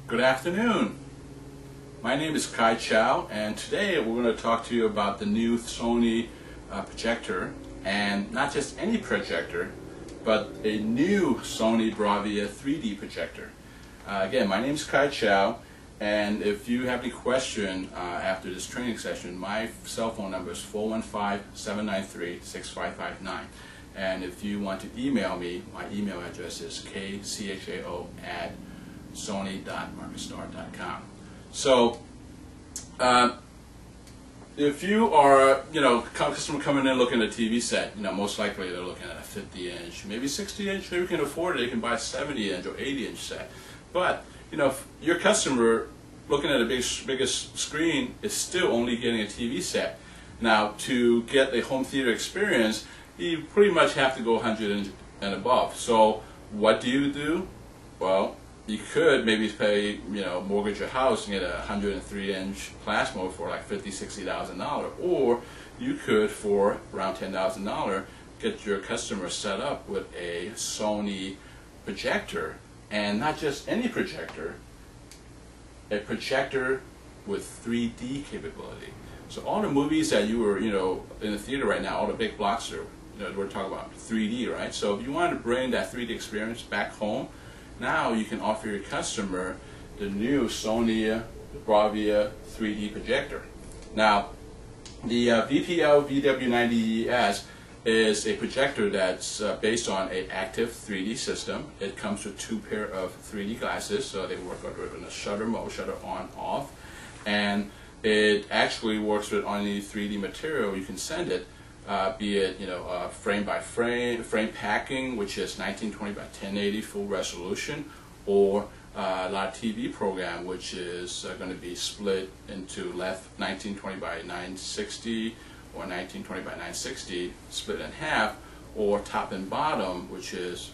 Good afternoon. My name is Kai Chao, and today we're going to talk to you about the new Sony projector, and not just any projector, but a new Sony Bravia 3D projector. Again, my name is Kai Chao, and if you have any question after this training session, my cell phone number is 415-793-6559. And if you want to email me, my email address is KaiChaoSonyPresentation.wmv. So, if you are, customer coming in looking at a TV set, most likely they're looking at a 50-inch, maybe 60-inch, maybe you can afford it, they can buy a 70-inch or 80-inch set. But, if your customer looking at a biggest screen is still only getting a TV set. Now, to get a home theater experience, you pretty much have to go 100 and above. So, what do? Well, you could maybe pay, mortgage your house and get a 103-inch plasma for like $50,000–$60,000, or you could, for around $10,000, get your customer set up with a Sony projector, and not just any projector, a projector with 3D capability. So all the movies that you were, in the theater right now, all the big blockbusters, we're talking about 3D, right? So if you want to bring that 3D experience back home, now you can offer your customer the new Sony Bravia 3D projector. Now, the VPL VW90ES is a projector that's based on an active 3D system. It comes with 2 pairs of 3D glasses, so they work in a shutter mode, shutter on, off, and it actually works with any 3D material. You can send it, be it frame by frame packing, which is 1920 by 1080 full resolution, or a lot of TV program, which is going to be split into left 1920 by 960 or 1920 by 960 split in half, or top and bottom, which is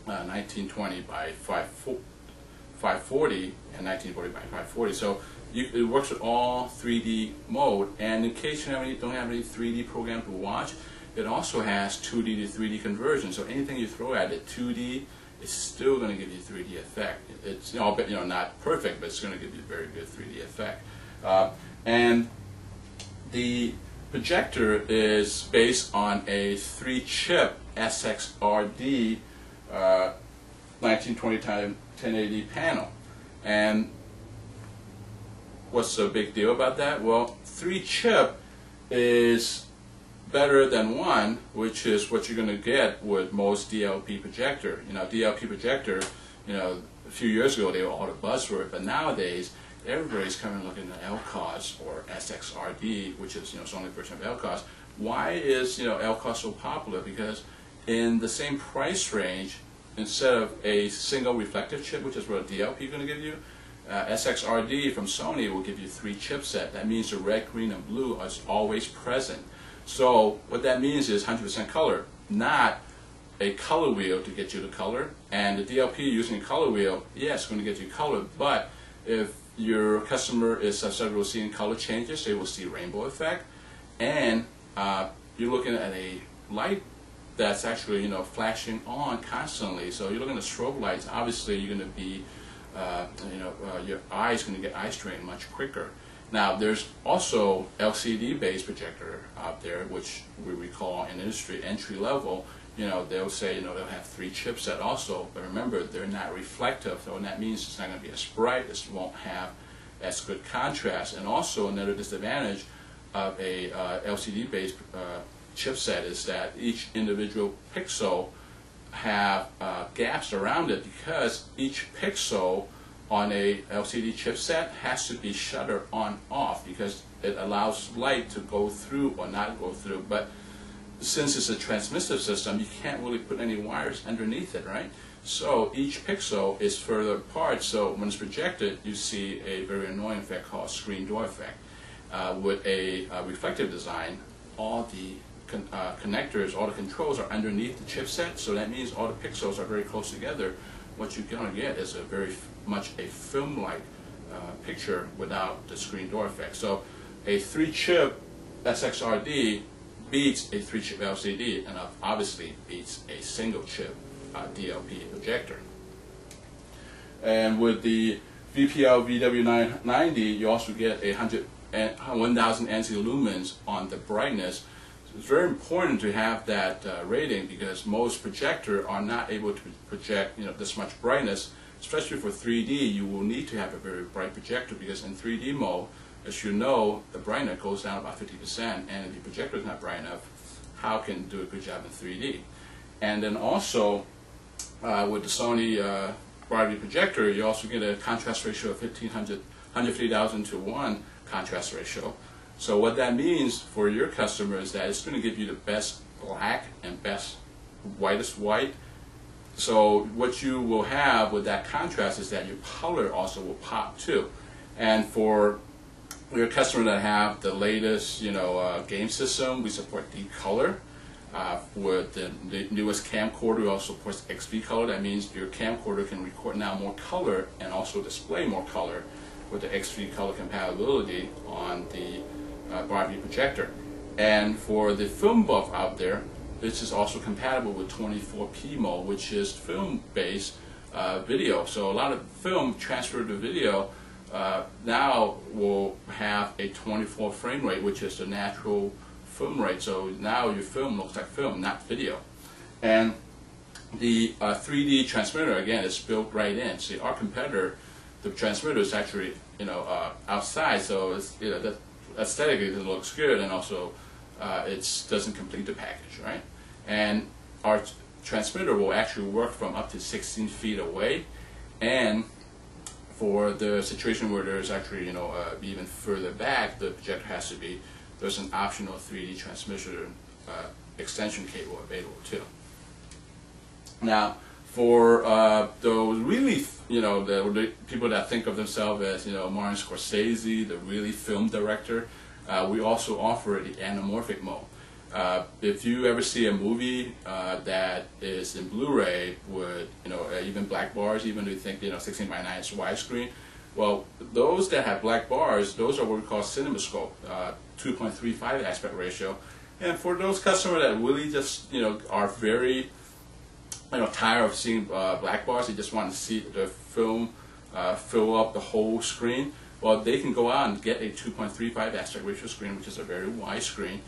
1920 by 540 and 1940 by 540. So it works with all 3D mode, and in case you don't have any 3D program to watch, it also has 2D to 3D conversion. So anything you throw at it 2D, it's still going to give you 3D effect. It's not perfect, but it's going to give you a very good 3D effect. And the projector is based on a 3-chip SXRD 1920 x 1080 panel. And what's the big deal about that? Well, 3-chip is better than 1, which is what you're going to get with most DLP projector. DLP projector, a few years ago they were all the buzzword, but nowadays everybody's coming looking at LCOS or SXRD, which is Sony version of LCOS. Why is LCOS so popular? Because in the same price range, instead of a single reflective chip, which is what a DLP is going to give you, SXRD from Sony will give you 3 chipset. That means the red, green, and blue is always present. So what that means is 100% color, not a color wheel to get you the color. And the DLP using a color wheel, yes, it's going to get you color, but if your customer is susceptible to seeing color changes, they will see rainbow effect, and you're looking at a light that's actually flashing on constantly. So you're looking at strobe lights. Obviously, you're going to be your eyes going to get eye strain much quicker. Now, there's also LCD-based projector out there, which we call in industry entry level. They'll say they'll have 3 chipset also, but remember, they're not reflective, so that means it's not going to be as bright, it won't have as good contrast. And also another disadvantage of a LCD-based chipset is that each individual pixel have gaps around it, because each pixel on a LCD chipset has to be shutter on off, because it allows light to go through or not go through. But since it's a transmissive system, you can't really put any wires underneath it, right? So each pixel is further apart, so when it's projected, you see a very annoying effect called screen door effect. With a reflective design, all the connectors, all the controls are underneath the chipset, so that means all the pixels are very close together. What you're going to get is a very much a film-like picture without the screen door effect. So a 3-chip SXRD beats a 3-chip LCD, and obviously beats a single-chip DLP projector. And with the VPL VW990, you also get 1000 NC lumens on the brightness. So it's very important to have that rating, because most projectors are not able to project this much brightness. Especially for 3D, you will need to have a very bright projector, because in 3D mode, as you know, the brightness goes down about 50%, and if the projector is not bright enough, how can you do a good job in 3D? And then also, with the Sony broad view projector, you also get a contrast ratio of 150,000 to 1 contrast ratio. So what that means for your customer is that it's going to give you the best black and best whitest white. So what you will have with that contrast is that your color also will pop too. And for your customer that have the latest game system, we support deep color. With the newest camcorder, we also support XV color. That means your camcorder can record now more color and also display more color with the XV color compatibility on the broad view projector. And for the film buff out there, this is also compatible with 24p mode, which is film-based video. So a lot of film transfer to video now will have a 24 frame rate, which is the natural film rate. So now your film looks like film, not video. And the 3D transmitter, again, is built right in. See, our competitor, the transmitter is actually outside, so it's, that aesthetically it looks good, and also it doesn't complete the package, right? And our transmitter will actually work from up to 16 feet away, and for the situation where there's actually even further back, the projector has to be, there's an optional 3D transmitter extension cable available too. Now, for those really, the people that think of themselves as, Martin Scorsese, the really film director, we also offer the anamorphic mode. If you ever see a movie that is in Blu-ray with, even black bars, even if you think, 16:9 is widescreen, well, those that have black bars, those are what we call CinemaScope, 2.35 aspect ratio. And for those customers that really just, are very, tired of seeing black bars, they just want to see the film fill up the whole screen, well, they can go out and get a 2.35 aspect ratio screen, which is a very wide screen,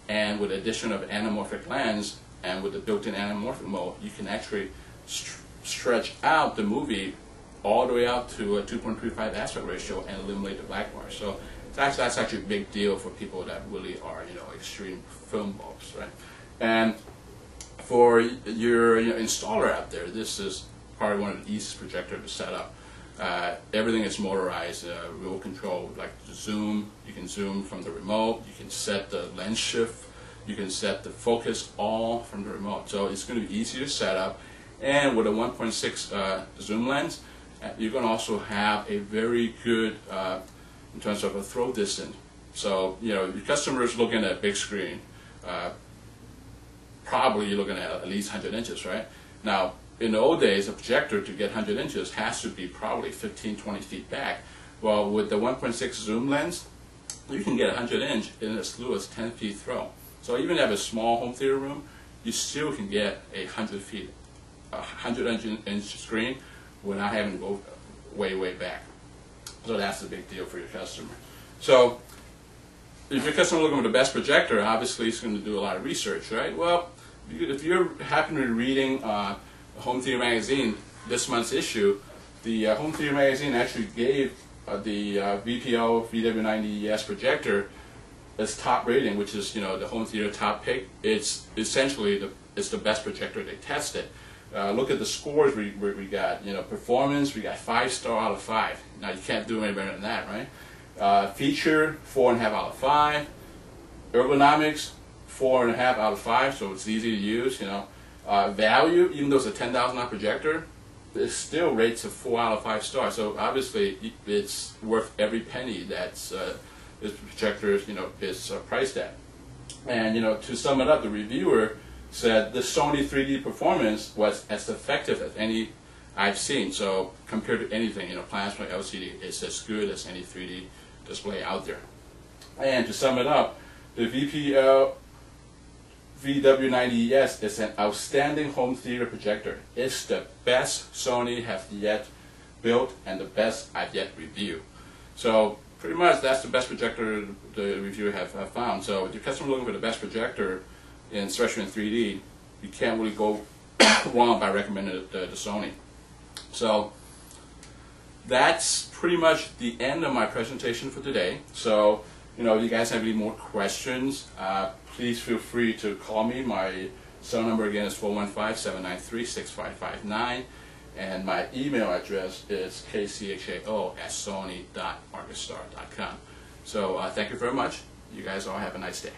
and with the addition of anamorphic lens and with the built-in anamorphic mode, you can actually stretch out the movie all the way out to a 2.35 aspect ratio and eliminate the black bars. So that's actually a big deal for people that really are, extreme film buffs, right? And for your installer out there, this is probably one of the easiest projectors to set up. Everything is motorized, remote control, like zoom. You can zoom from the remote. You can set the lens shift. You can set the focus all from the remote. So it's going to be easy to set up. And with a 1.6 zoom lens, you're going to also have a very good in terms of a throw distance. So your customer is looking at a big screen. Probably you're looking at least 100 inches, right? Now, in the old days, a projector to get 100 inches has to be probably 15, 20 feet back. Well, with the 1.6 zoom lens, you can get 100 inch in as low as 10 feet throw. So even if you have a small home theater room, you still can get a 100 inch screen without having to go way, way back. So that's the big deal for your customer. So if your customer is looking for the best projector, obviously he's going to do a lot of research, right? Well, if you're happen to be reading Home Theater Magazine, this month's issue, the Home Theater Magazine actually gave the VPL VW90ES projector its top rating, which is the Home Theater top pick. It's essentially it's the best projector they tested. Look at the scores we got. Performance, we got 5-star out of 5. Now you can't do any better than that, right? Feature, 4.5 out of 5. Ergonomics, 4.5 out of 5. So it's easy to use. Value, even though it's a $10,000 projector, it still rates a 4 out of 5 stars. So obviously it's worth every penny that's this projector is priced at. And to sum it up, the reviewer said the Sony 3D performance was as effective as any I've seen. So compared to anything, plasma LCD, it's as good as any 3D display out there. And to sum it up, the VPL VW90ES is an outstanding home theater projector. It's the best Sony have yet built and the best I've yet reviewed. So pretty much that's the best projector the reviewer have found. So if your customer looking for the best projector, especially in 3D, you can't really go wrong by recommending the Sony. So that's pretty much the end of my presentation for today. So, if you guys have any more questions, please feel free to call me. My cell number again is 415-793-6559, and my email address is kchao@sony.marketstar.com. So thank you very much. You guys all have a nice day.